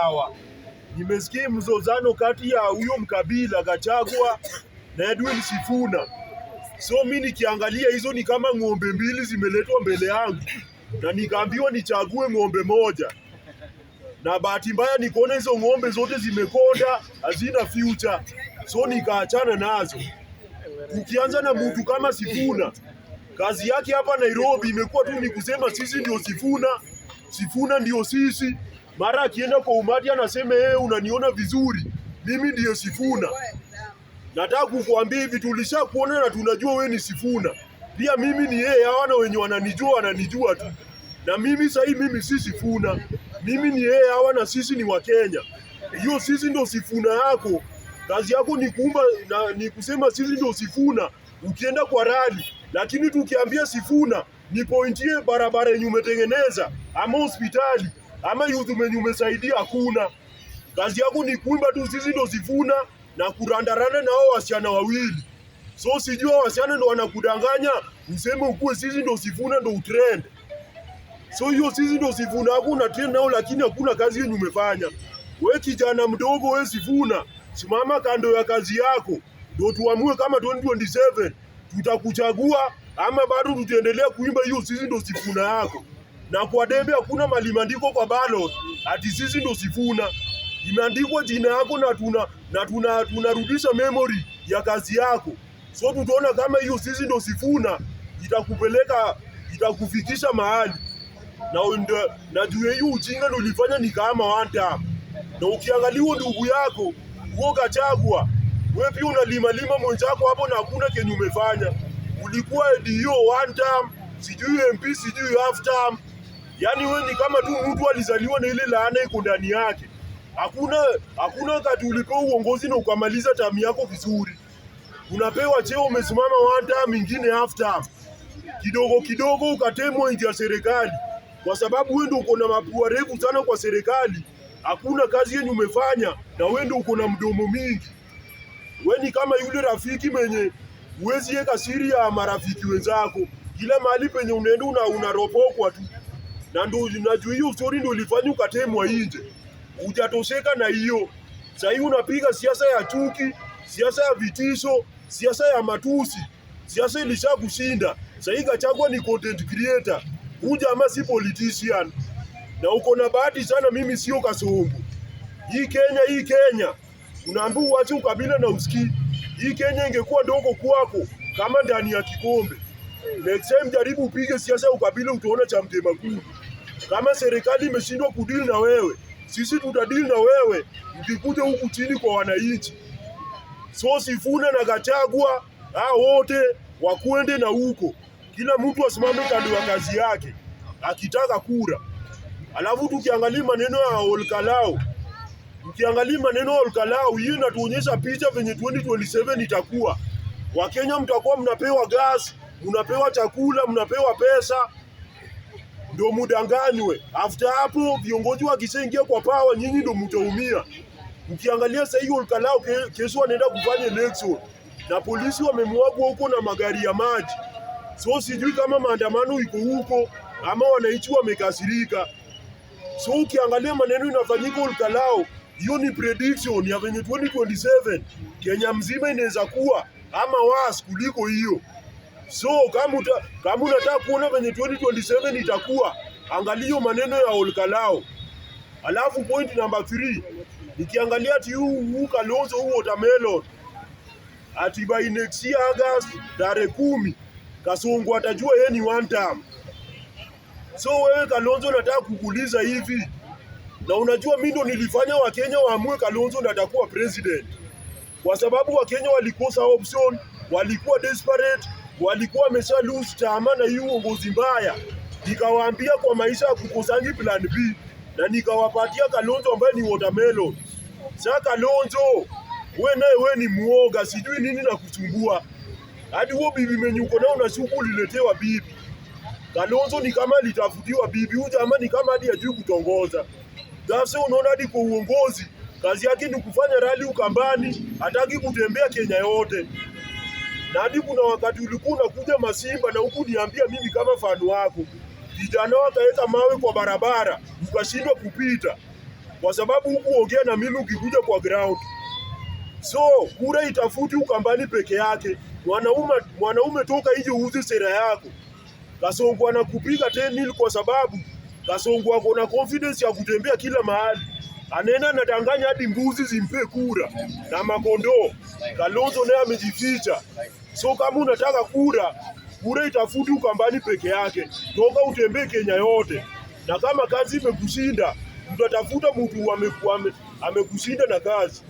Sawa. Nimesikia mzozano kati ya huyo mkabila Gachagua na Edwin Sifuna. So mimi nikiangalia hizo ni kama ng'ombe mbili zimeletwa mbele yangu na nikaambiwa nichague ng'ombe moja. Na bahati mbaya nikaona hizo ng'ombe zote zimekonda, hazina future. So nikaachana nazo. Ukianza na mtu kama Sifuna, kazi yake hapa Nairobi imekuwa tu ni kusema sisi ndio Sifuna, Sifuna ndio sisi. Mara akienda kwa umati anasema unaniona vizuri, mimi ndiyo Sifuna. Nataka kukuambia hivi, tulishakuona na tunajua wewe ni Sifuna. Pia mimi ni yeye, hawana wenye wananijua tu. Na mimi sasa mimi si Sifuna. Mimi ni yeye, hawana, sisi ni wa Kenya. Hiyo sisi ndio Sifuna yako. Kazi yako ni kuumba na ni kusema sisi ndio Sifuna ukienda kwa rally. Lakini tukiambia Sifuna ni pointie barabara yenye umetengeneza ama hospitali ama youth umesaidia, hakuna. Kazi yako ni kuimba tu sisi ndo Sifuna na kurandarana na hao wasichana wawili. So sijua wasichana ndo wanakudanganya useme ukue sisi ndo Sifuna ndo utrend. So hiyo sisi ndo Sifuna yako una trend nao, lakini hakuna kazi yenye umefanya. We kijana mdogo, we Sifuna, simama kando ya kazi yako ndo tuamue kama 2027 tutakuchagua ama bado tutaendelea kuimba hiyo sisi ndo Sifuna yako. Na kwa debe hakuna mali imeandikwa kwa ballot ati sisi ndo Sifuna. Imeandikwa jina yako na tunarudisha memory ya kazi yako. So tutaona kama hiyo sisi ndo Sifuna itakufikisha mahali. Na juu hiyo ujinga ndo ulifanya ni kama one time. Na ukiangalia ndugu yako huo Gachagua, wewe pia unalima mwenzako hapo na hakuna kenye umefanya. Ulikuwa ndio one time, sijui MP, sijui half time. Yaani wewe ni kama tu mtu alizaliwa na ile laana iko ndani yake. Hakuna wakati ulipewa uongozi na ukamaliza tamu yako vizuri. Unapewa cheo, umesimama one time, ingine half time. Kidogo ukatemwa nje ya serikali. Kwa sababu wewe ndio uko na mapua refu sana kwa serikali. Hakuna kazi yenye umefanya na wewe ndio uko na mdomo mingi. Wewe ni kama yule rafiki mwenye huwezi weka siri ya marafiki wenzako. Kila mahali penye unaenda unaropokwa tu. Na ndo najua hiyo story ndo ilifanya ukatemwa nje. Hujatosheka na hiyo. Sasa hivi unapiga siasa ya chuki, siasa ya vitisho, siasa ya matusi. Siasa ilishakushinda. Sasa hivi Gachagua ni content creator. Huja ama si politician. Na uko na bahati sana, mimi sio Kasongo. Hii Kenya. Unaambiwa uache ukabila na usikii. Hii Kenya ingekuwa ndogo kwako kama ndani ya kikombe. Next time jaribu upige siasa ukabila, utaona cha mtema kuu. Kama serikali imeshindwa kudeal na wewe, sisi tutadeal na wewe ukikuja huku chini kwa wananchi. So Sifuna na Gachagua hao wote wakwende na huko. Kila mtu asimame kando ya kazi yake akitaka kura. Alafu tukiangalia maneno ya Olkalao, hii inatuonyesha picha venye 2027 itakuwa. Wakenya mtakuwa mnapewa gas, mnapewa chakula, mnapewa pesa, ndio mudanganywe. After hapo viongozi wakishaingia kwa power, nyinyi ndio mtaumia. Ukiangalia sasa hiyo Olkalao kesho anaenda kufanya election na polisi wamemwagwa huko na magari ya maji. So sijui kama maandamano iko huko ama wananchi wamekasirika. So ukiangalia maneno inafanyika Olkalao, hiyo ni prediction ya venye 2027 Kenya mzima inaweza kuwa ama worse kuliko hiyo. So kama unataka kuona venye 2027 itakuwa, angalia maneno ya Olkalao. Alafu point number 3, nikiangalia ati huu Kalonzo huu watermelon, ati by next year August tarehe 10 Kasongo atajua yeye ni one time. So wewe Kalonzo nataka kukuuliza hivi, na unajua mimi ndo nilifanya Wakenya waamue Kalonzo ndo atakuwa president. Kwa sababu Wakenya walikosa option, walikuwa desperate, walikuwa wamesha lose tamaa na hiyo uongozi mbaya. Nikawaambia kwa maisha kukosangi plan B na nikawapatia Kalonzo ambaye ni watermelon. Sasa Kalonzo, wewe ni muoga, sijui nini na kusumbua. Hadi huo bibi mwenye uko nao unashuku uliletewa bibi. Kalonzo ni kama litafutiwa bibi, huyu jamaa ni kama hadi hajui kutongoza. Sasa unaona hadi kwa uongozi, kazi yake ni kufanya rally Ukambani, hataki kutembea Kenya yote. Na hadi kuna wakati ulikuwa unakuja Masimba na huku niambia mimi kama fan wako. Vijana wakaweka mawe kwa barabara, ukashindwa kupita. kwa sababu huku ongea na mimi ukikuja kwa ground. So kura itafuti Ukambani peke yake. Mwanaume toka nje uuze sera yako. Kasongo anakupiga 10 kwa sababu Kasongo ako na confidence ya kutembea kila mahali. Anaenda anadanganya hadi mbuzi zimpe kura na makondoo. Kalonzo naye amejificha. So kama unataka kura itafuti Ukambani peke yake. Toka utembee Kenya yote. Na kama kazi imekushinda, utatafuta mtu amekushinda na kazi.